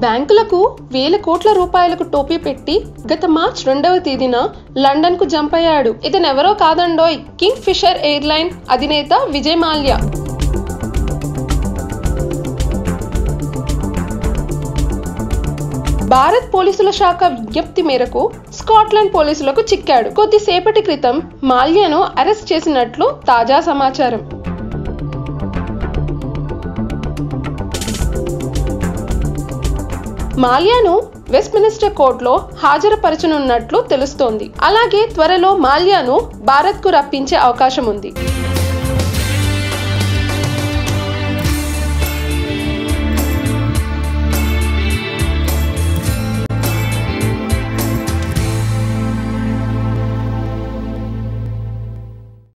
బ్యాంకులకు వేల కోట్ల రూపాయలకు టోపీ పెట్టి గత మార్చ్ 2వ తేదీన లండన్ కు జంప్ అయ్యాడు. ఇతనెవరో కాదండోయ్, కింగ్ ఫిషర్ ఎయిర్లైన్ అధినేత విజయ్ మాల్యా. భారత్ పోలీసుల శాఖ విజ్ఞప్తి మేరకు స్కాట్లాండ్ పోలీసులకు చిక్కాడు. కొద్దిసేపటి క్రితం మాల్యాను అరెస్ట్ చేసినట్లు తాజా సమాచారం. మాల్యాను వెస్ట్మినిస్టర్ కోర్టులో హాజరుపరచనున్నట్లు తెలుస్తోంది. అలాగే త్వరలో మాల్యాను భారత్కు రప్పించే అవకాశం ఉంది.